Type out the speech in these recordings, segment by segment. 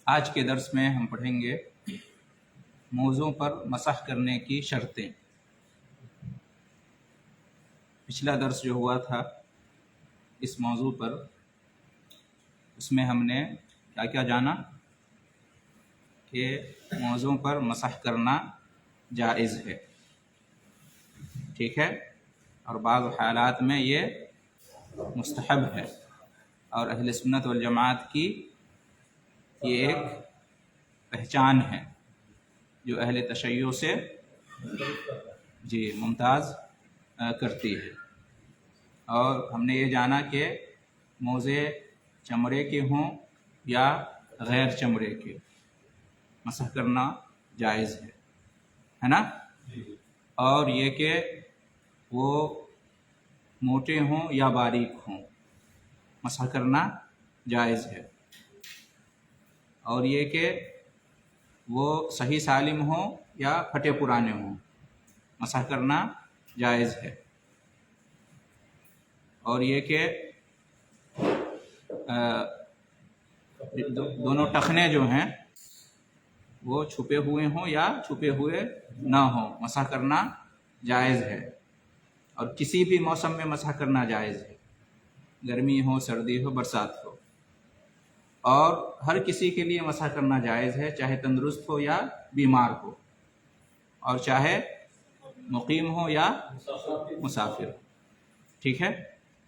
آج کے درس میں ہم پڑھیں گے موضوع پر مسح کرنے کی شرطیں۔ پچھلا درس جو ہوا تھا اس موضوع پر، اس میں ہم نے کیا کیا جانا کہ موضوع پر مسح کرنا جائز ہے، ٹھیک ہے، اور بعض حالات میں یہ مستحب ہے، اور اہل سنت والجماعت کی یہ ایک پہچان ہے جو اہل تشیع سے ممتاز کرتی ہے۔ اور ہم نے یہ جانا کہ موزے چمڑے کے ہوں یا غیر چمڑے کے، مسح کرنا جائز ہے نا، اور یہ کہ وہ موٹے ہوں یا باریک ہوں، مسح کرنا جائز ہے، اور یہ کہ وہ صحیح سالم ہوں یا پھٹے پرانے ہوں، مسح کرنا جائز ہے، اور یہ کہ دونوں ٹخنے جو ہیں وہ چھپے ہوئے ہوں یا چھپے ہوئے نہ ہوں، مسح کرنا جائز ہے، اور کسی بھی موسم میں مسح کرنا جائز ہے، گرمی ہو، سردی ہو، برسات ہو، اور ہر کسی کے لیے مسح کرنا جائز ہے، چاہے تندرست ہو یا بیمار ہو، اور چاہے مقیم ہو یا مسافر ہو، ٹھیک ہے۔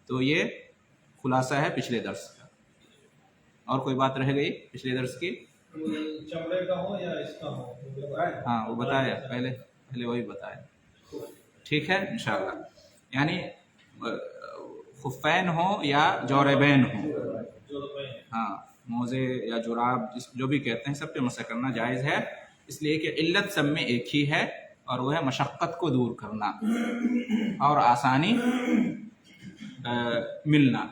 تو یہ خلاصہ ہے پچھلے درس کا۔ اور کوئی بات رہ گئی پچھلے درس کی؟ چمڑے کا ہو یا اس کا ہو؟ ہاں وہ بتایا، پہلے وہی بتایا، ٹھیک ہے انشاءاللہ، یعنی خفین ہوں یا جوربین ہوں، ہاں موزے یا جراب جو بھی کہتے ہیں، سب پہ مسح کرنا جائز ہے، اس لیے کہ علت سب میں ایک ہی ہے، اور وہ ہے مشقت کو دور کرنا اور آسانی ملنا،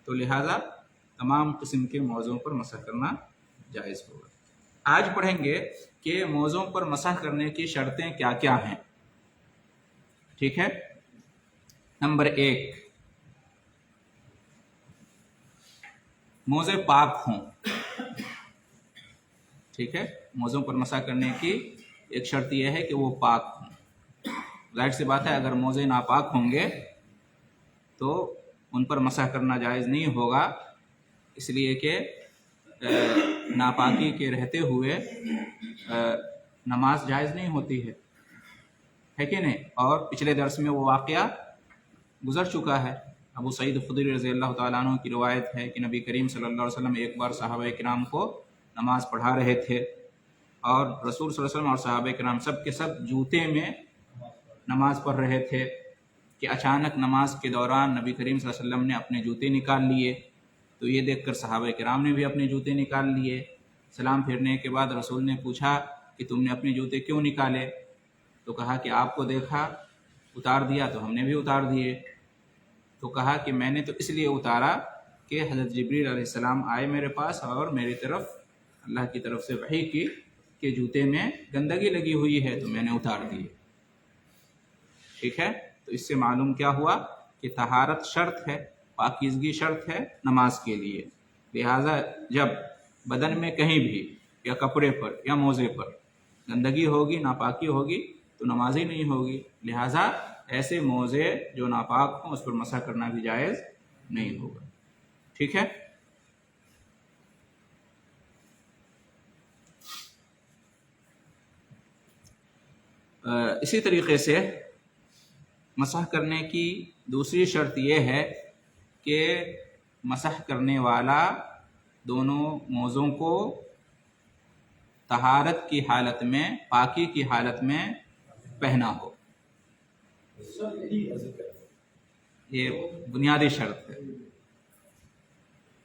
تو لہذا تمام قسم کے موضوعوں پر مسح کرنا جائز ہوگا۔ آج پڑھیں گے کہ موضوعوں پر مسح کرنے کی شرطیں کیا کیا ہیں، ٹھیک ہے۔ نمبر 1، موزے پاک ہوں، ٹھیک ہے، موزوں پر مسح کرنے کی ایک شرط یہ ہے کہ وہ پاک ہوں۔ ظاہر سی بات ہے اگر موزے ناپاک ہوں گے تو ان پر مسح کرنا جائز نہیں ہوگا، اس لیے کہ ناپاکی کے رہتے ہوئے نماز جائز نہیں ہوتی ہے کہ نہیں، اور پچھلے درس میں وہ واقعہ گزر چکا ہے۔ ابو سعید خدری رضی اللہ تعالیٰ عنہ کی روایت ہے کہ نبی کریم صلی اللہ علیہ وسلم ایک بار صحابہ کرام کو نماز پڑھا رہے تھے، اور رسول صلی اللہ علیہ وسلم اور صحابہ کرام سب کے سب جوتے میں نماز پڑھ رہے تھے کہ اچانک نماز کے دوران نبی کریم صلی اللہ علیہ وسلم نے اپنے جوتے نکال لیے، تو یہ دیکھ کر صحابہ کرام نے بھی اپنے جوتے نکال لیے۔ سلام پھیرنے کے بعد رسول نے پوچھا کہ تم نے اپنے جوتے کیوں نکالے؟ تو کہا کہ آپ کو دیکھا اتار دیا تو ہم نے بھی اتار دیے۔ تو کہا کہ میں نے تو اس لیے اتارا کہ حضرت جبریل علیہ السلام آئے میرے پاس اور میری طرف اللہ کی طرف سے وحی کی کہ جوتے میں گندگی لگی ہوئی ہے، تو میں نے اتار دیے، ٹھیک ہے۔ تو اس سے معلوم کیا ہوا کہ طہارت شرط ہے، پاکیزگی شرط ہے نماز کے لیے، لہٰذا جب بدن میں کہیں بھی یا کپڑے پر یا موزے پر گندگی ہوگی، ناپاکی ہوگی، تو نماز ہی نہیں ہوگی، لہٰذا ایسے موزے جو ناپاک ہوں اس پر مسح کرنا بھی جائز نہیں ہوگا، ٹھیک ہے۔ اسی طریقے سے مسح کرنے کی دوسری شرط یہ ہے کہ مسح کرنے والا دونوں موزوں کو طہارت کی حالت میں، پاکی کی حالت میں پہنا ہو، یہ بنیادی شرط ہے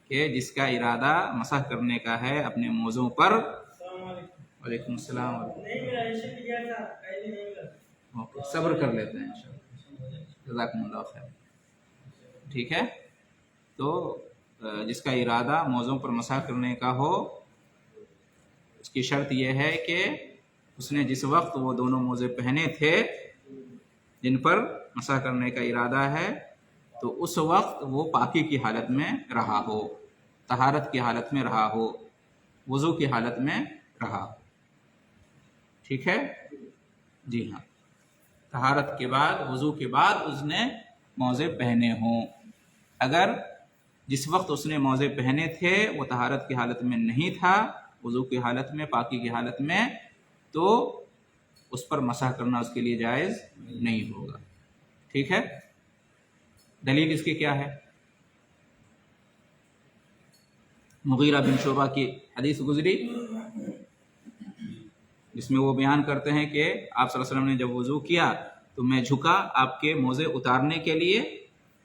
کہ جس کا ارادہ مسح کرنے کا ہے اپنے موزوں پر۔ وعلیکم السلام، صبر کر لیتے ہیں انشاءاللہ، جزاکم اللہ خیر، ٹھیک ہے۔ تو جس کا ارادہ موزوں پر مسح کرنے کا ہو، اس کی شرط یہ ہے کہ اس نے جس وقت وہ دونوں موزے پہنے تھے جن پر مسح کرنے کا ارادہ ہے، تو اس وقت وہ پاکی کی حالت میں رہا ہو، طہارت کی حالت میں رہا ہو، وضو کی حالت میں رہا، ٹھیک ہے جی ہاں، طہارت کے بعد وضو کے بعد اس نے موزے پہنے ہوں، اگر جس وقت اس نے موزے پہنے تھے وہ طہارت کی حالت میں نہیں تھا، وضو کی حالت میں، پاکی کی حالت میں، تو اس پر مسح کرنا اس کے لیے جائز نہیں ہوگا، ٹھیک ہے۔ دلیل اس کی کیا ہے؟ مغیرہ بن شعبہ کی حدیث گزری جس میں وہ بیان کرتے ہیں کہ آپ صلی اللہ علیہ وسلم نے جب وضو کیا تو میں جھکا آپ کے موزے اتارنے کے لیے،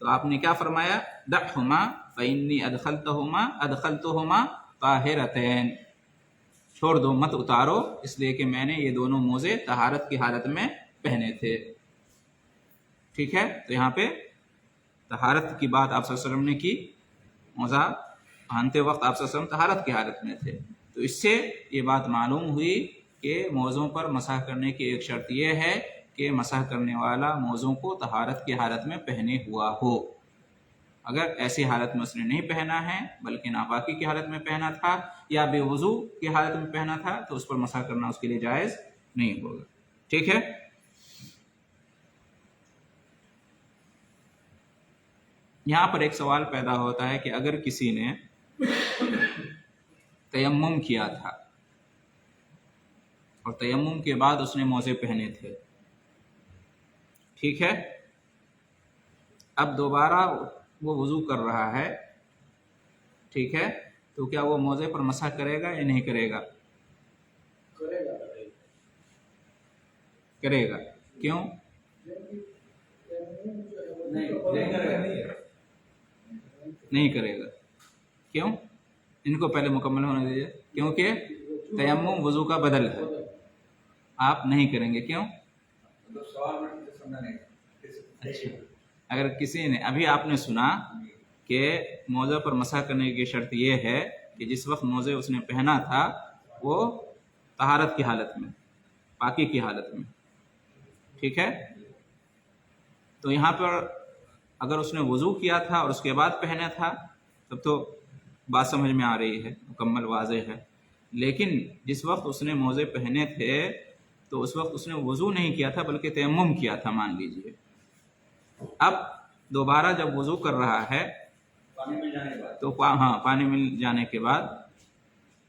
تو آپ نے کیا فرمایا؟ دعہما فإنی ادخلتہما طاہرتین، چھوڑ دو، مت اتارو، اس لیے کہ میں نے یہ دونوں موزے طہارت کی حالت میں پہنے تھے، ٹھیک ہے۔ تو یہاں پہ طہارت کی بات آپ صلی اللہ علیہ وسلم نے کی، موزہ پہنتے وقت آپ صلی اللہ علیہ وسلم طہارت کی حالت میں تھے، تو اس سے یہ بات معلوم ہوئی کہ موزوں پر مسح کرنے کی ایک شرط یہ ہے کہ مسح کرنے والا موزوں کو طہارت کی حالت میں پہنے ہوا ہو، اگر ایسی حالت میں اس نے نہیں پہنا ہے بلکہ ناپاکی کی حالت میں پہنا تھا یا بے وضو کی حالت میں پہنا تھا تو اس پر مسح کرنا اس کے لیے جائز نہیں ہوگا، ٹھیک ہے۔ یہاں پر ایک سوال پیدا ہوتا ہے کہ اگر کسی نے تیمم کیا تھا اور تیمم کے بعد اس نے موزے پہنے تھے، ٹھیک ہے، اب دوبارہ وہ وضو کر رہا ہے، ٹھیک ہے، تو کیا وہ موزے پر مسح کرے گا یا نہیں کرے گا؟ کرے گا، کیوں؟ نہیں کرے گا، کیوں؟ ان کو پہلے مکمل ہونے دیجیے، کیونکہ تیمم وضو کا بدل ہے، آپ نہیں کریں گے، کیوں؟ اگر کسی نے، ابھی آپ نے سنا کہ موزے پر مسح کرنے کی شرط یہ ہے کہ جس وقت موزے اس نے پہنا تھا وہ طہارت کی حالت میں، پاکی کی حالت میں، ٹھیک ہے، تو یہاں پر اگر اس نے وضو کیا تھا اور اس کے بعد پہنا تھا تب تو بات سمجھ میں آ رہی ہے، مکمل واضح ہے، لیکن جس وقت اس نے موزے پہنے تھے تو اس وقت اس نے وضو نہیں کیا تھا بلکہ تیمم کیا تھا مان لیجئے، اب دوبارہ جب وضو کر رہا ہے پانی مل جانے کے بعد، تو ہاں پانی مل جانے کے بعد،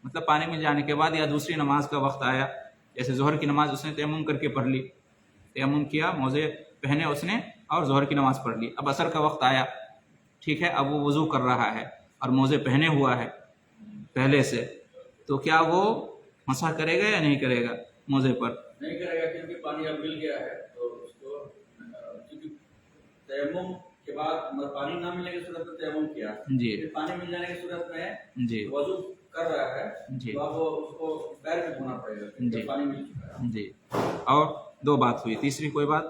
مطلب پانی مل جانے کے بعد یا دوسری نماز کا وقت آیا، جیسے ظہر کی نماز اس نے تیمم کر کے پڑھ لی، تیمم کیا، موزے پہنے اس نے اور ظہر کی نماز پڑھ لی، اب عصر کا وقت آیا، ٹھیک ہے، اب وہ وضو کر رہا ہے اور موزے پہنے ہوا ہے پہلے سے، تو کیا وہ مسح کرے گا یا نہیں کرے گا موزے پر؟ نہیں کرے گا، کیونکہ پانی اب مل گیا ہے، تو اس کو کیونکہ تیمم کے بعد پانی نہ ملنے کی صورت میں تیمم کیا، جی، پھر پانی مل جانے کی صورت میں جی وضو کر رہا ہے، جی تو اب اس کو پیر بھی دھونا پڑے گا، جی کیونکہ پانی مل چکا ہے۔ جی، اور دو بات ہوئی، تیسری کوئی بات؟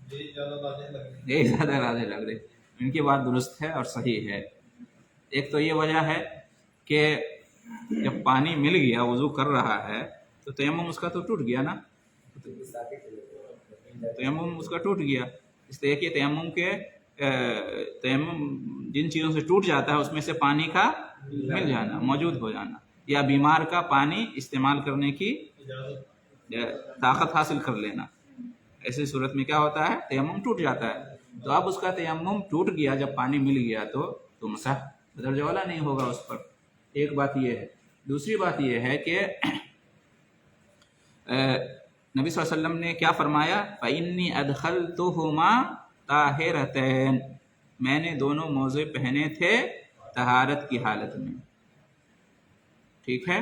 جی زیادہ واضح لگ رہی ہے، یہ زیادہ واضح لگ رہی، ان کی بات درست ہے اور صحیح ہے۔ ایک تو یہ وجہ ہے کہ جب پانی مل گیا، وضو کر رہا ہے، تو تیمم اس کا تو ٹوٹ گیا نا، تیمم اس کا ٹوٹ گیا، اس لیے کہ تیمم جن چیزوں سے ٹوٹ جاتا ہے اس میں سے پانی کا مل جانا، موجود ہو جانا، یا بیمار کا پانی استعمال کرنے کی طاقت حاصل کر لینا، ایسی صورت میں کیا ہوتا ہے؟ تیمم ٹوٹ جاتا ہے، تو اب اس کا تیمم ٹوٹ گیا، جب پانی مل گیا تو مسح درجہ والا نہیں ہوگا اس پر، ایک بات یہ ہے۔ دوسری بات یہ ہے کہ نبی صلی اللہ علیہ وسلم نے کیا فرمایا؟ فَإِنِّي أَدْخَلْتُهُمَا طَاهِرَتَيْن، میں نے دونوں موزے پہنے تھے طہارت کی حالت میں، ٹھیک ہے،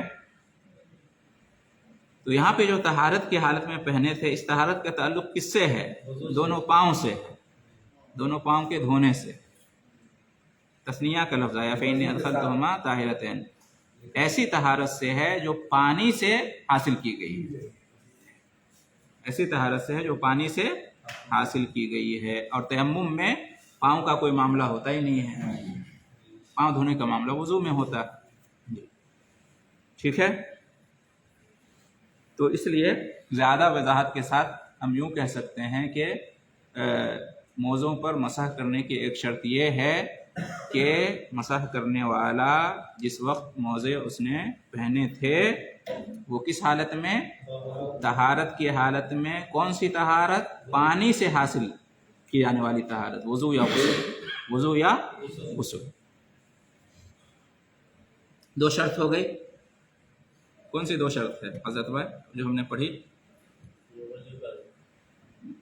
تو یہاں پہ جو طہارت کی حالت میں پہنے تھے، اس طہارت کا تعلق کس سے ہے؟ دونوں پاؤں سے، دونوں پاؤں کے دھونے سے، تثنیہ کا لفظ آیا فَإِنِّي أَدْخَلْتُهُمَا طَاهِرَتَيْن، ایسی طہارت سے ہے جو پانی سے حاصل کی گئی ہے، ایسی طہارت سے ہے جو پانی سے حاصل کی گئی ہے، اور تیمم میں پاؤں کا کوئی معاملہ ہوتا ہی نہیں ہے، پاؤں دھونے کا معاملہ وضو میں ہوتا ہے، ٹھیک ہے، تو اس لیے زیادہ وضاحت کے ساتھ ہم یوں کہہ سکتے ہیں کہ موزوں پر مسح کرنے کی ایک شرط یہ ہے کہ مسح کرنے والا جس وقت موزے اس نے پہنے تھے وہ کس حالت میں؟ طہارت کی حالت میں. کون سی طہارت؟ پانی سے حاصل کی جانے والی طہارت، وضو یا غسل، وضو یا غسل. دو شرط ہو گئی. کون سی دو شرط ہے حضرت بھائی جو ہم نے پڑھی؟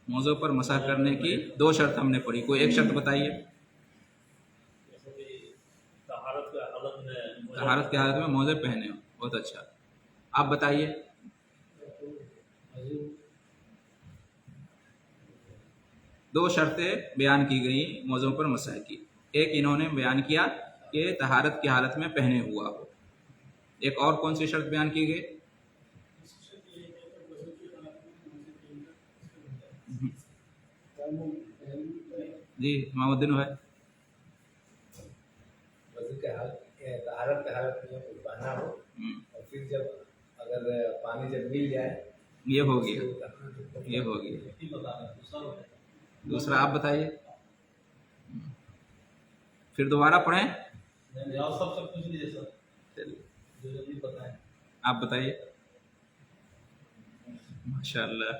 موضوع پر مسح کرنے کی دو شرط ہم نے پڑھی. کوئی ایک شرط بتائیے. طہارت کی حالت میں موزے پہنے ہو. بہت اچھا. آپ بتائیے. دو شرطیں بیان کی گئی موضوع پر مسح کی. ایک انہوں نے بیان کیا کہ طہارت کی حالت میں پہنے ہوا ہو. ایک اور کون سی شرط بیان کی گئی؟ جی امام الدین بھائی. وضو کے طہارت کے حالت میں پہنا ہو اور پھر جب اگر پانی جب مل جائے یہ ہو گیا، یہ ہو گیا. دوسرا آپ بتائیے. پھر دوبارہ پڑھیں. آپ بتائیے. ماشاء اللہ.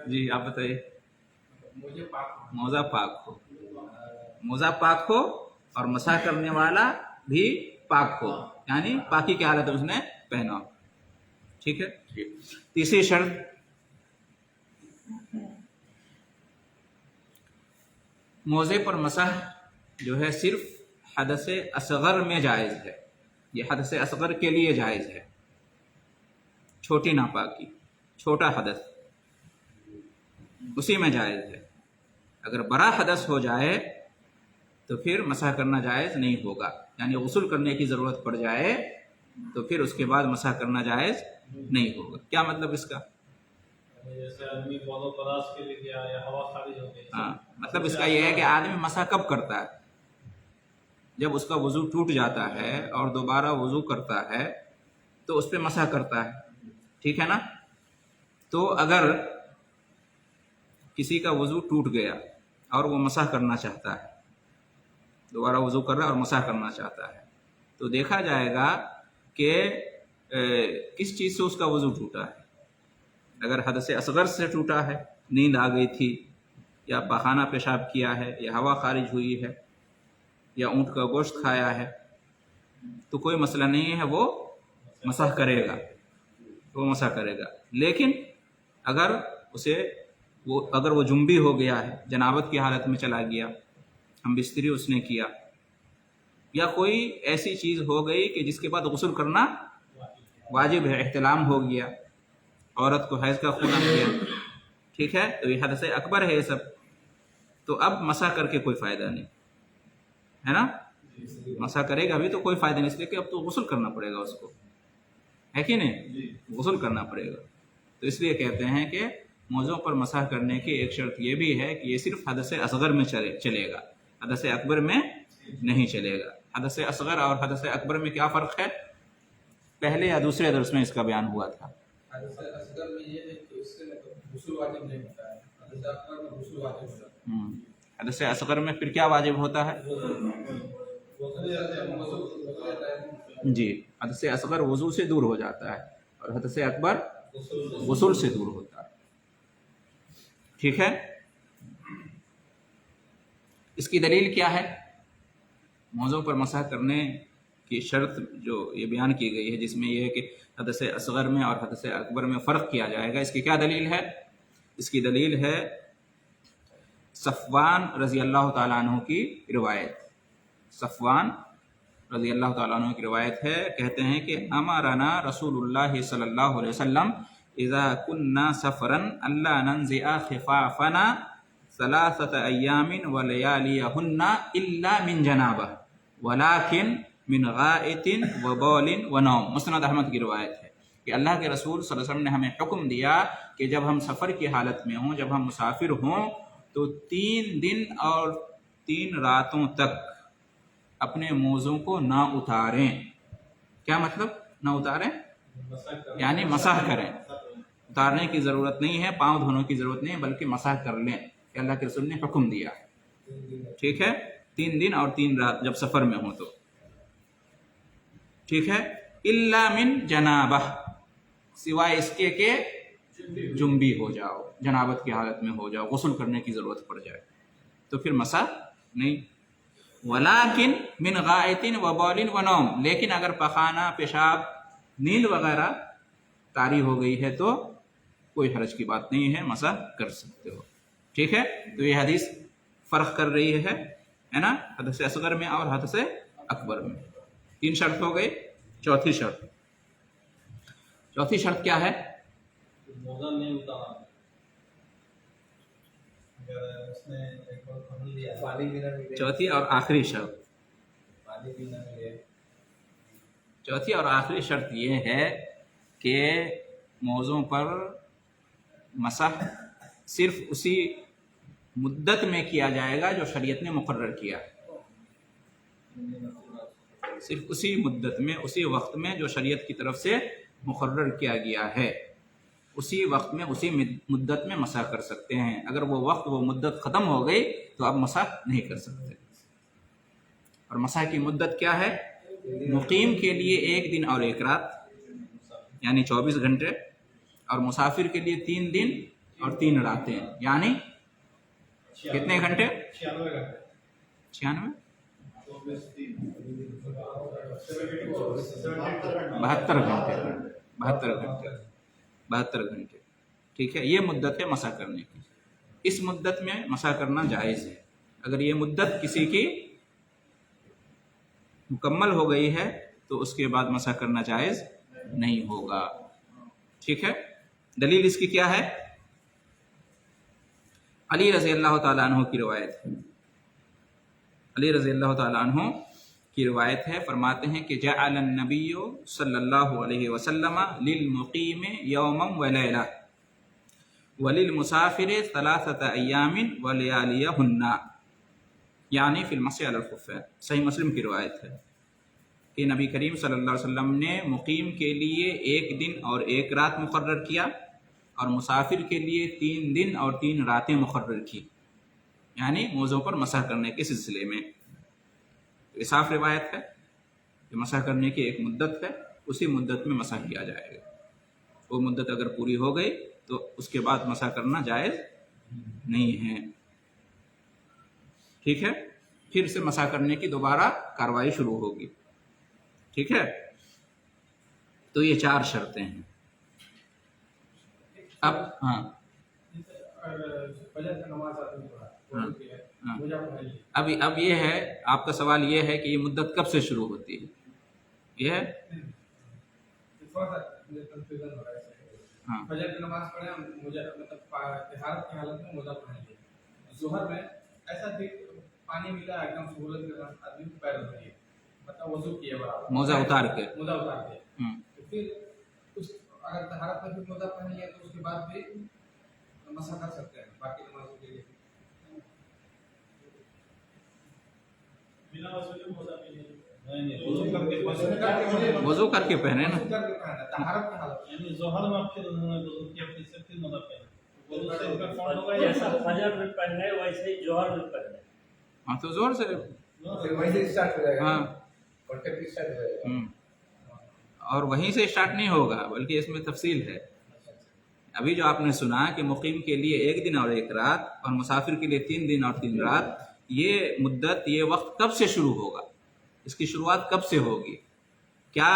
جی آپ بتائیے. موزہ پاک ہو، موزہ پاک ہو اور مسح کرنے والا بھی پاک ہو، یعنی پاکی کی حالت اس نے پہنا ہو. ٹھیک ہے. تیسری شرط موزے پر مسح جو ہے صرف حدث اصغر میں جائز ہے. یہ حدث اصغر کے لیے جائز ہے. چھوٹی ناپاکی، چھوٹا حدث، اسی میں جائز ہے. اگر بڑا حدث ہو جائے تو پھر مسح کرنا جائز نہیں ہوگا. یعنی غسل کرنے کی ضرورت پڑ جائے تو پھر اس کے بعد مسح کرنا جائز نہیں ہوگا. کیا مطلب اس کا؟ ہاں، مطلب اس کا یہ ہے کہ آدمی مسح کب کرتا ہے؟ جب اس کا وضو ٹوٹ جاتا ہے اور دوبارہ وضو کرتا ہے تو اس پہ مسح کرتا ہے. ٹھیک ہے نا؟ تو اگر کسی کا وضو ٹوٹ گیا اور وہ مسح کرنا چاہتا ہے، دوبارہ وضو کر رہا ہے اور مسح کرنا چاہتا ہے، تو دیکھا جائے گا کہ کس چیز سے اس کا وضو ٹوٹا ہے. اگر حدث اصغر سے ٹوٹا ہے، نیند آ گئی تھی، یا پخانہ پیشاب کیا ہے، یا ہوا خارج ہوئی ہے، یا اونٹ کا گوشت کھایا ہے، تو کوئی مسئلہ نہیں ہے، وہ مسح کرے گا، وہ مسح کرے گا. لیکن اگر وہ جنبی ہو گیا ہے، جنابت کی حالت میں چلا گیا، ہم بستری اس نے کیا، یا کوئی ایسی چیز ہو گئی کہ جس کے بعد غسل کرنا واجب ہے، احتلام ہو گیا، عورت کو حیض کا خون آ گیا، ٹھیک ہے، تو یہ حدث اکبر ہے یہ سب. تو اب مسح کر کے کوئی فائدہ نہیں ہے نا. مسح کرے گا بھی تو کوئی فائدہ نہیں، اس لیے کہ اب تو غسل کرنا پڑے گا اس کو، ہے کہ نہیں؟ غسل کرنا پڑے گا. تو اس لیے کہتے ہیں کہ موضوع پر مسح کرنے کی ایک شرط یہ بھی ہے کہ یہ صرف حدث اصغر میں چلے گا، حدث اکبر میں نہیں چلے گا. حدث اصغر اور حدث اکبر میں کیا فرق ہے؟ پہلے یا دوسرے درس میں اس کا بیان ہوا تھا. حدث اصغر میں یہ ہے کہ اس سے غسل واجب نہیں ہوتا ہے، حدث اکبر میں غسل واجب ہوتا ہے. حدث اصغر میں پھر کیا واجب ہوتا ہے؟ جی، حدث اصغر وضو سے دور ہو جاتا ہے اور حدث اکبر غسل سے دور ہوتا ہے. ٹھیک ہے. اس کی دلیل کیا ہے؟ موضوع پر مسح کرنے کی شرط جو یہ بیان کی گئی ہے، جس میں یہ ہے کہ حدث اصغر میں اور حدث اکبر میں فرق کیا جائے گا، اس کی کیا دلیل ہے؟ اس کی دلیل ہے صفوان رضی اللہ تعالیٰ عنہ کی روایت. صفوان رضی اللہ تعالیٰ عنہ کی روایت ہے، کہتے ہیں کہ امرنا رسول اللہ صلی اللہ علیہ وسلم اذا كنا سفرا الا ننزع خفافنا 3 ایام ولیالیہن الا من جنابہ ولكن من غائط وبول ونوم. مسند احمد کی روایت ہے کہ اللہ کے رسول صلی اللہ علیہ وسلم نے ہمیں حکم دیا کہ جب ہم سفر کی حالت میں ہوں، جب ہم مسافر ہوں، تو 3 دن اور 3 راتوں تک اپنے موزوں کو نہ اتاریں. کیا مطلب نہ اتاریں؟ یعنی مسح کریں. اتارنے کی ضرورت نہیں ہے، پاؤں دھونے کی ضرورت نہیں ہے، بلکہ مسح کر لیں کہ اللہ کے رسول نے حکم دیا ہے. ٹھیک ہے. 3 دن اور 3 رات جب سفر میں ہوں تو، ٹھیک ہے، الا من جنابہ، سوائے اس کے کہ جنبی ہو جاؤ، جنابت کی حالت میں ہو جاؤ، غسل کرنے کی ضرورت پڑ جائے تو پھر مسح نہیں۔ ولیکن من غائط و بول و نوم، لیکن اگر پخانہ، پیشاب، نیند وغیرہ طاری ہو گئی ہے تو کوئی حرج کی بات نہیں ہے، مسح کر سکتے ہو، ٹھیک ہے۔ تو یہ حدیث فرق کر رہی ہے نا، حدث اصغر میں اور حدث اکبر میں۔ 3 شرط ہو گئی، چوتھی شرط کیا ہے؟ موزہ نہیں اتارا، اگر اس نے ایک بار پہن لیا، پانی بھی نہ ملے، چوتھی اور آخری شرط، پانی بھی نہ ملے، چوتھی اور آخری شرط یہ ہے کہ موضوع پر مسح صرف اسی مدت میں کیا جائے گا جو شریعت نے مقرر کیا، صرف اسی مدت میں، اسی وقت میں جو شریعت کی طرف سے مقرر کیا گیا ہے، اسی وقت میں، اسی مدت میں مسح کر سکتے ہیں۔ اگر وہ وقت، وہ مدت ختم ہو گئی تو اب مسح نہیں کر سکتے۔ اور مسح کی مدت کیا ہے؟ مقیم کے لیے 1 دن اور 1 رات یعنی 24 گھنٹے، اور مسافر کے لیے 3 دن اور 3 راتیں یعنی کتنے گھنٹے؟ 96 گھنٹے، 96 72 گھنٹے، ٹھیک ہے۔ یہ مدت ہے مسح کرنے کی، اس مدت میں مسح کرنا جائز ہے۔ اگر یہ مدت کسی کی مکمل ہو گئی ہے تو اس کے بعد مسح کرنا جائز نہیں ہوگا، ٹھیک ہے۔ دلیل اس کی کیا ہے؟ علی رضی اللہ تعالیٰ عنہ کی روایت ہے، علی رضی اللہ تعالیٰ عنہ کی روایت ہے، فرماتے ہیں کہ جعل النبی صلی اللہ علیہ وسلم للمقیم یوما ولیلہ وللمسافر 3 ایام ولیالیہن، یعنی فی المسح علی الخفین۔ صحیح مسلم کی روایت ہے کہ نبی کریم صلی اللہ علیہ وسلم نے مقیم کے لیے 1 دن اور 1 رات مقرر کیا، اور مسافر کے لیے 3 دن اور 3 راتیں مقرر کی، یعنی موضوع پر مسح کرنے کے سلسلے میں۔ یہ صاف روایت ہے کہ مسح کرنے کی ایک مدت ہے، اسی مدت میں مسح کیا جائے گا۔ وہ مدت اگر پوری ہو گئی تو اس کے بعد مسح کرنا جائز نہیں ہے، ٹھیک ہے۔ پھر سے مسح کرنے کی دوبارہ کارروائی شروع ہوگی، ٹھیک ہے۔ تو یہ 4 شرطیں ہیں۔ اب ہاں اب یہ ہے، آپ کا سوال یہ ہے کہ یہ مدت کب سے شروع ہوتی ہے؟ یہ ہے ہاں فجر کی نماز پڑھے، مجھے مطلب طہارت کی حالت میں موزہ پہن لیا، ظہر میں ایسا پانی ملا ایک دم سہولت کے ساتھ، آدمی پیر دھو لیے، مطلب وضو کیے برابر، موزہ اتار کے، تو پھر اس اگر طہارت میں بھی موزہ پہن لیا تو اس کے بعد بھی مسح کر سکتے ہیں باقی نمازوں کے لیے۔ وضو کر کے پہنے نا، طہارت کی حالت یعنی ظہر میں پھر انہوں نے وضو کیا، پھر سے پھر موزہ پہنا، وضو سے ان کا فون ہوگا، جیسا فجر میں پڑھنا ہے ویسے ہی جوہر میں پڑھنا ہے۔ ہاں تو زور سے، پھر وہیں سے اسٹارٹ ہو جائے گا، ہاں کانٹیکٹ اسٹارٹ ہو جائے گا۔ اور وہیں سے اسٹارٹ نہیں ہوگا، بلکہ اس میں تفصیل ہے۔ ابھی جو آپ نے سنا کہ مقیم کے لیے 1 دن اور 1 رات اور مسافر کے لیے 3 دن اور 3 رات، یہ مدت، یہ وقت کب سے شروع ہوگا؟ اس کی شروعات کب سے ہوگی؟ کیا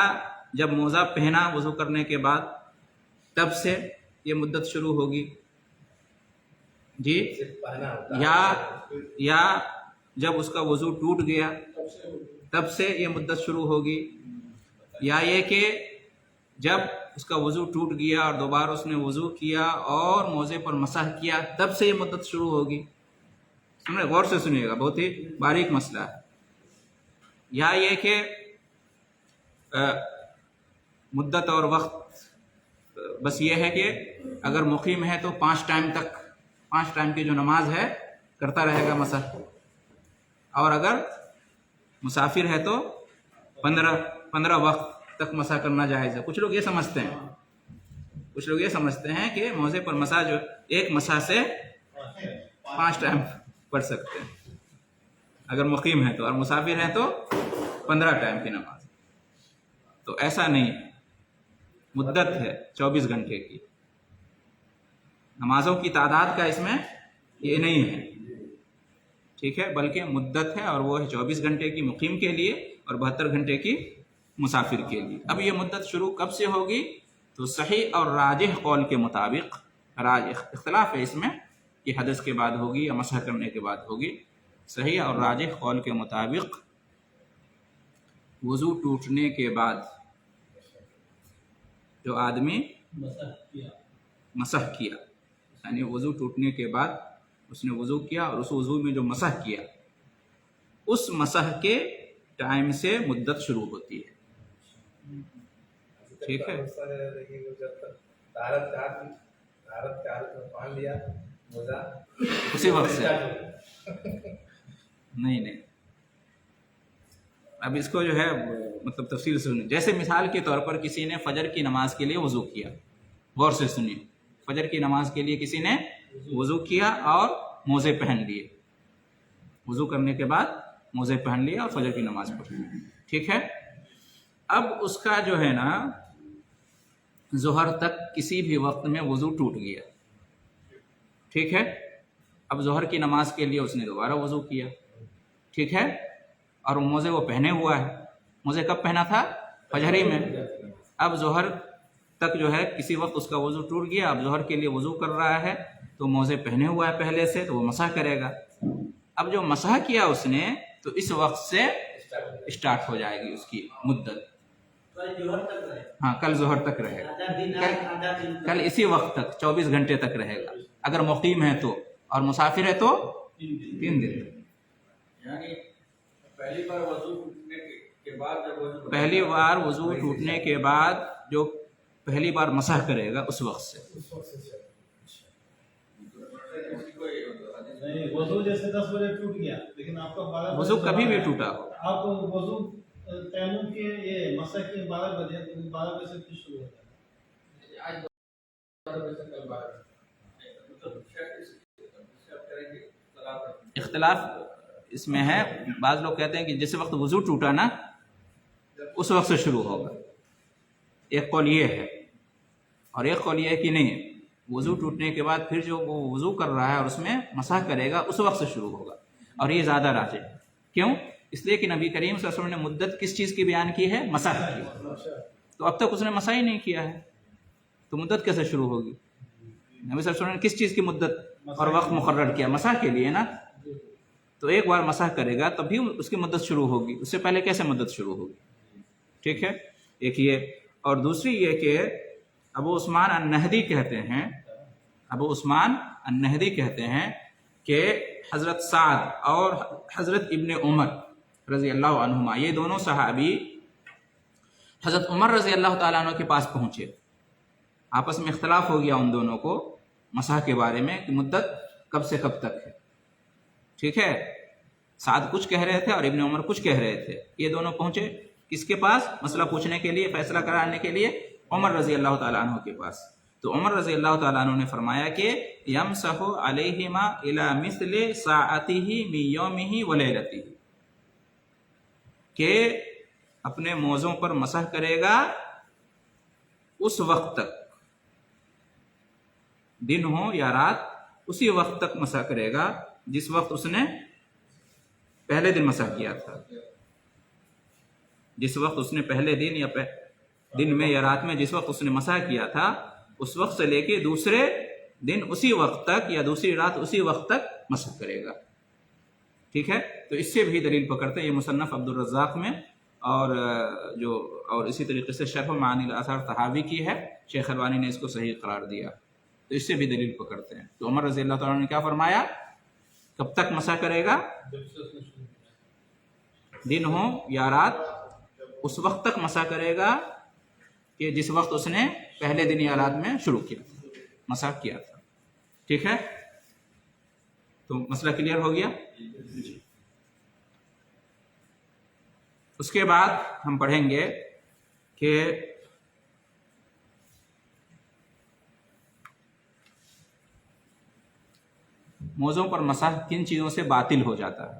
جب موزہ پہنا وضو کرنے کے بعد تب سے یہ مدت شروع ہوگی جی، صرف پہنا ہوتا ہے یا جب اس کا وضو ٹوٹ گیا تب سے یہ مدت شروع ہوگی، یا یہ کہ جب اس کا وضو ٹوٹ گیا اور دوبارہ اس نے وضو کیا اور موزے پر مسح کیا تب سے یہ مدت شروع ہوگی؟ سنیں، غور سے سنیے گا، بہت ہی باریک مسئلہ ہے۔ یا یہ کہ مدت اور وقت بس یہ ہے کہ اگر مقیم ہے تو 5 ٹائم کی جو نماز ہے کرتا رہے گا مسح، اور اگر مسافر ہے تو 15 وقت تک مسح کرنا جائز ہے۔ کچھ لوگ یہ سمجھتے ہیں کہ موزے پر مسح جو ایک مسح سے 5 ٹائم پڑھ سکتے ہیں، اگر مقیم ہے تو، اور مسافر ہیں تو 15 ٹائم کی نماز. تو ایسا نہیں ہے، مدت ہے 24 گھنٹے کی. نمازوں کی تعداد کا اس میں یہ نہیں ہے، ٹھیک ہے، بلکہ مدت ہے، اور وہ ہے 24 گھنٹے کی مقیم کے لیے اور 72 گھنٹے کی مسافر کے لیے. اب یہ مدت شروع کب سے ہوگی؟ تو صحیح اور راجح قول کے مطابق، اختلاف ہے اس میں کہ حدث کے بعد ہوگی یا مسح کرنے کے بعد ہوگی. صحیح اور راجح قول کے مطابق وضو ٹوٹنے کے بعد جو آدمی مسح کیا، یعنی وضو ٹوٹنے کے بعد اس نے وضو کیا اور اس وضو میں جو مسح کیا، اس مسح کے ٹائم سے مدت شروع ہوتی ہے. ٹھیک ہے، اسی وقت سے نہیں. اب اس کو جو ہے مطلب تفصیل سے سنیں. جیسے مثال کے طور پر کسی نے فجر کی نماز کے لیے وضو کیا، غور سے سنیے، فجر کی نماز کے لیے کسی نے وضو کیا اور موزے پہن لیے، وضو کرنے کے بعد موزے پہن لیے اور فجر کی نماز پڑھی، ٹھیک ہے. اب اس کا جو ہے نا ظہر تک کسی بھی وقت میں وضو ٹوٹ گیا، ٹھیک ہے. اب ظہر کی نماز کے لیے اس نے دوبارہ وضو کیا، ٹھیک ہے، اور موزے وہ پہنے ہوا ہے. موزے کب پہنا تھا؟ فجر میں. اب ظہر تک جو ہے کسی وقت اس کا وضو ٹوٹ گیا، اب ظہر کے لیے وضو کر رہا ہے تو موزے پہنے ہوا ہے پہلے سے، تو وہ مسح کرے گا. اب جو مسح کیا اس نے تو اس وقت سے اسٹارٹ ہو جائے گی اس کی مدت. ہاں، کل ظہر تک رہے گا، کل اسی وقت تک 24 گھنٹے تک رہے گا اگر مقیم ہے تو، اور مسافر ہے تو 3 دن. یعنی پہلی بار وضو ٹوٹنے کے بعد پہلی بار وضو ٹوٹنے کے بعد جو پہلی بار مسح کرے گا اس وقت سے. وضو جیسے 10 بجے ٹوٹ گیا لیکن آپ کا 12 بجے وضو کبھی بھی ٹوٹا ہو، آپ وضو تیمم کے یہ مسح کے 12 بجے، تو 12 بجے سے پھر شروع ہوتا ہے. آج 12 بجے سے کل 12 اختلاف اس میں ہے. بعض لوگ کہتے ہیں کہ جس وقت وضو ٹوٹا نا اس وقت سے شروع ہوگا، ایک قول یہ ہے، اور ایک قول یہ ہے کہ نہیں، وضو ٹوٹنے کے بعد پھر جو وہ وضو کر رہا ہے اور اس میں مسح کرے گا اس وقت سے شروع ہوگا. اور یہ زیادہ راجح ہے. کیوں؟ اس لیے کہ نبی کریم صلی اللہ علیہ وسلم نے مدت کس چیز کی بیان کی ہے؟ مسح کی. تو اب تک اس نے مسح ہی نہیں کیا ہے تو مدت کیسے شروع ہوگی؟ نبی صلی اللہ علیہ وسلم نے کس چیز کی مدت اور وقت مقرر کیا؟ مسح کے لیے نا. تو ایک بار مسح کرے گا تب بھی اس کی مدت شروع ہوگی، اس سے پہلے کیسے مدت شروع ہوگی؟ ٹھیک ہے، ایک یہ. اور دوسری یہ کہ ابو عثمان النہدی کہتے ہیں، ابو عثمان النہدی کہتے ہیں کہ حضرت سعد اور حضرت ابن عمر رضی اللہ عنہما، یہ دونوں صحابی حضرت عمر رضی اللہ تعالیٰ عنہ کے پاس پہنچے. آپس میں اختلاف ہو گیا ان دونوں کو مسح کے بارے میں کہ مدت کب سے کب تک ہے، ٹھیک ہے. سعد کچھ کہہ رہے تھے اور ابن عمر کچھ کہہ رہے تھے. یہ دونوں پہنچے کس کے پاس؟ مسئلہ پوچھنے کے لیے، فیصلہ کرانے کے لیے عمر رضی اللہ تعالیٰ عنہ کے پاس. تو عمر رضی اللہ تعالیٰ عنہ نے فرمایا کہ یمسح علیہما الی مثل ساعتہ من یومہ ولیلتہ، کہ اپنے موزوں پر مسح کرے گا اس وقت تک، دن ہو یا رات، اسی وقت تک مسح کرے گا جس وقت اس نے پہلے دن مسح کیا تھا. جس وقت اس نے پہلے دن یا دن میں یا رات میں جس وقت اس نے مسح کیا تھا اس وقت سے لے کے دوسرے دن اسی وقت تک یا دوسری رات اسی وقت تک مسح کرے گا. ٹھیک ہے. تو اس سے بھی دلیل پکڑتے ہیں. یہ مصنف عبد الرزاق میں اور اسی طریقے سے شرح معانی الاثار طحاوی کی ہے، شیخ البانی نے اس کو صحیح قرار دیا. تو اس سے بھی دلیل پکڑتے ہیں. تو عمر رضی اللہ تعالیٰ نے کیا فرمایا؟ کب تک مسح کرے گا؟ دن ہو یا رات، اس وقت تک مسح کرے گا کہ جس وقت اس نے پہلے دن یا رات میں شروع کیا تھا، مسح کیا تھا. ٹھیک ہے. تو مسئلہ کلیئر ہو گیا. اس کے بعد ہم پڑھیں گے کہ موزوں پر مسح کن چیزوں سے باطل ہو جاتا ہے.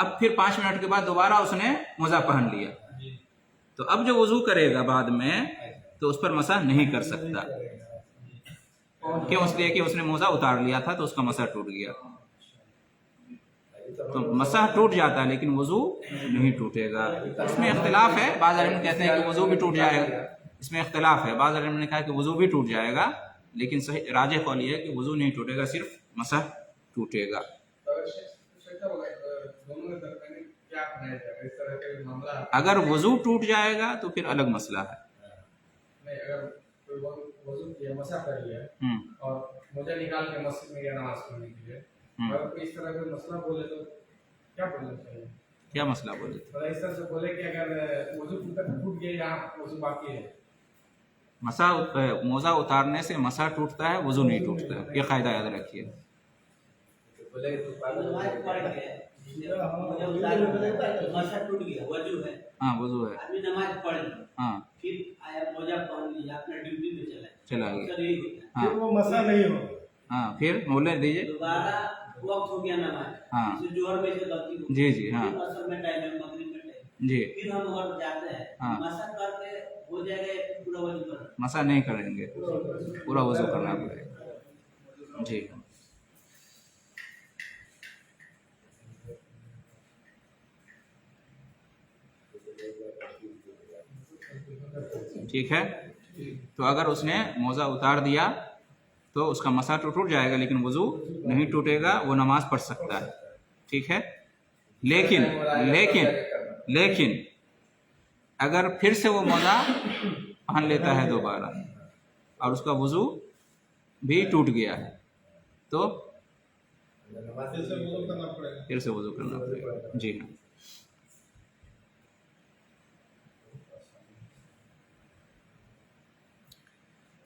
اب پھر 5 منٹ کے بعد دوبارہ اس نے موزہ پہن لیا، تو اب جو وضو کرے گا بعد میں تو اس پر مسح نہیں کر سکتا، کیوں؟ اس لیے کہ اس نے موزہ اتار لیا تھا تو اس کا مسح ٹوٹ گیا. تو مسح ٹوٹ جاتا ہے لیکن وضو نہیں ٹوٹے گا. اس میں اختلاف ہے، بعض علماء کہتے ہیں کہ وضو بھی ٹوٹ جائے گا، اس میں اختلاف ہے. بعض علماء نے کہا کہ وضو بھی ٹوٹ جائے گا، لیکن صحیح راجح قول یہ ہے کہ وضو نہیں ٹوٹے گا، صرف مسح ٹوٹے گا. کیا اپنایا جائے اس طرح کا معاملہ؟ اگر وضو ٹوٹ جائے گا تو پھر الگ مسئلہ ہے. نہیں، اگر کوئی وضو کیا، مسح کر لیا ہم اور مجھے نکال کے مسجد میں گیا نماز پڑھنے کے لیے، اگر کوئی اس طرح کا مسئلہ بولے تو کیا بولنا چاہیے؟ کیا مسئلہ بولے؟ اس طرح سے بولے کہ اگر وضو ٹوٹ گیا یا وضو باقی ہے. موزہ اتارنے سے مسح ٹوٹتا ہے، وضو نہیں ٹوٹتا ہے، یہ قاعدہ یاد رکھیے. بولے تو پاگل نماز پڑھ گئے، مسا ٹوٹ گیا، وضو ہے، ہاں وضو ہے، آدمی نماز پڑھ لی، ہاں پھر آیا موزہ پہن لیا، اپنا ڈیوٹی پہ چلا گیا، چلا یہی ہوتا ہے. ہاں وہ مسئلہ نہیں ہوگا. ہاں پھر بولنے دیجیے. دوبارہ وقت ہو گیا نماز، ہاں جیسے جوہر میں سے غلطی ہو گئی، جی جی ہاں پھر عصر میں ٹائم ہے، مغرب میں ٹائم، جی پھر ہم اور جاتے ہیں ہاں. مسا کر کے ہو جائے گا پورا وضو کرنا. مسح نہیں کریں گے، پورا وضو کرنا پڑے گا. جی ٹھیک ہے. تو اگر اس نے موزہ اتار دیا تو اس کا مسح تو ٹوٹ جائے گا لیکن وضو نہیں ٹوٹے گا، وہ نماز پڑھ سکتا ہے. ٹھیک ہے. لیکن لیکن لیکن اگر پھر سے وہ موزہ پہن لیتا ہے دوبارہ اور اس کا وضو بھی ٹوٹ گیا ہے تو پھر سے وضو کرنا پڑے گا. پھر سے وضو کرنا پڑے گا. جی ہاں.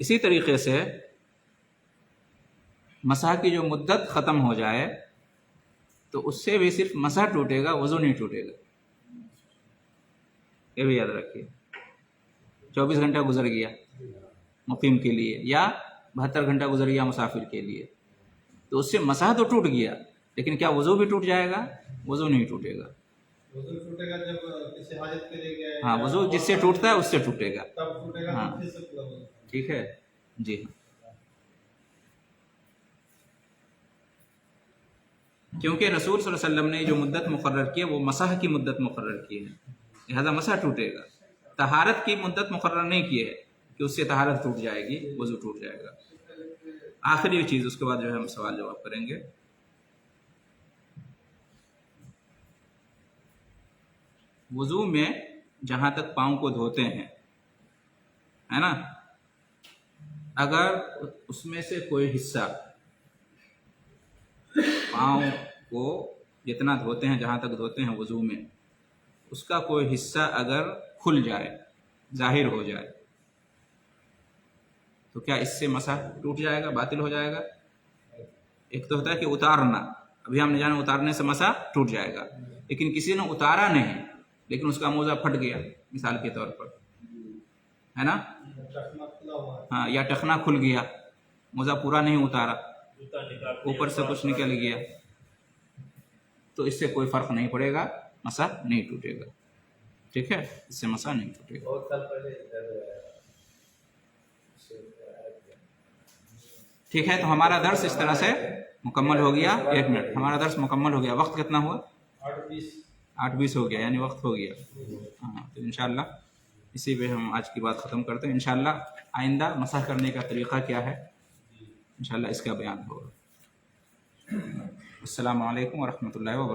اسی طریقے سے مسح کی جو مدت ختم ہو جائے تو اس سے بھی صرف مسح ٹوٹے گا، وضو نہیں ٹوٹے گا. یہ بھی یاد رکھیے. 24 گھنٹہ گزر گیا مقیم کے لیے یا 72 گھنٹہ گزر گیا مسافر کے لیے، تو اس سے مسح تو ٹوٹ گیا لیکن کیا وضو بھی ٹوٹ جائے گا؟ وضو نہیں ٹوٹے گا. وضو ٹوٹے گا جب کسی حاجت کے لیے گئے، ہاں وضو جس سے ٹوٹتا ہے اس سے ٹوٹے گا. تب ٹوٹے گا، ہاں. پھر سے پورا وضو. ٹھیک ہے. جی ہاں. کیونکہ رسول صلی اللہ علیہ وسلم نے جو مدت مقرر کی ہے وہ مسح کی مدت مقرر کی ہے، لہذا مسح ٹوٹے گا. طہارت کی مدت مقرر نہیں کی ہے کہ اس سے طہارت ٹوٹ جائے گی، وضو ٹوٹ جائے گا. آخری چیز، اس کے بعد جو ہے ہم سوال جواب کریں گے. وضو میں جہاں تک پاؤں کو دھوتے ہیں، ہے نا، اگر اس میں سے کوئی حصہ پاؤں کو جتنا دھوتے ہیں، جہاں تک دھوتے ہیں وضو میں، اس کا کوئی حصہ اگر کھل جائے، ظاہر ہو جائے، تو کیا اس سے مسح ٹوٹ جائے گا، باطل ہو جائے گا؟ ایک تو ہوتا ہے کہ اتارنا، ابھی ہم نے جانا اتارنے سے مسح ٹوٹ جائے گا، لیکن کسی نے اتارا نہیں لیکن اس کا موزہ پھٹ گیا مثال کے طور پر، ہے نا، ٹخنا کھلا ہوا ہے. ہاں، یا ٹخنا کھل گیا، موزہ پورا نہیں اتارا، جوتا نکال اوپر سے کچھ نکل گیا، تو اس سے کوئی فرق نہیں پڑے گا، مسح نہیں ٹوٹے گا. ٹھیک ہے، اس سے مسح نہیں ٹوٹے گا. بہت سال پہلے ادھر ٹھیک ہے. تو ہمارا درس اس طرح سے مکمل ہو گیا. 1 منٹ، ہمارا درس مکمل ہو گیا. وقت کتنا ہوا؟ 8:20 ہو گیا، یعنی وقت ہو گیا. ہاں، تو انشاءاللہ اسی پہ ہم آج کی بات ختم کرتے ہیں. انشاءاللہ آئندہ مسح کرنے کا طریقہ کیا ہے انشاءاللہ اس کا بیان ہوگا. السلام علیکم ورحمۃ اللہ وبرکاتہ.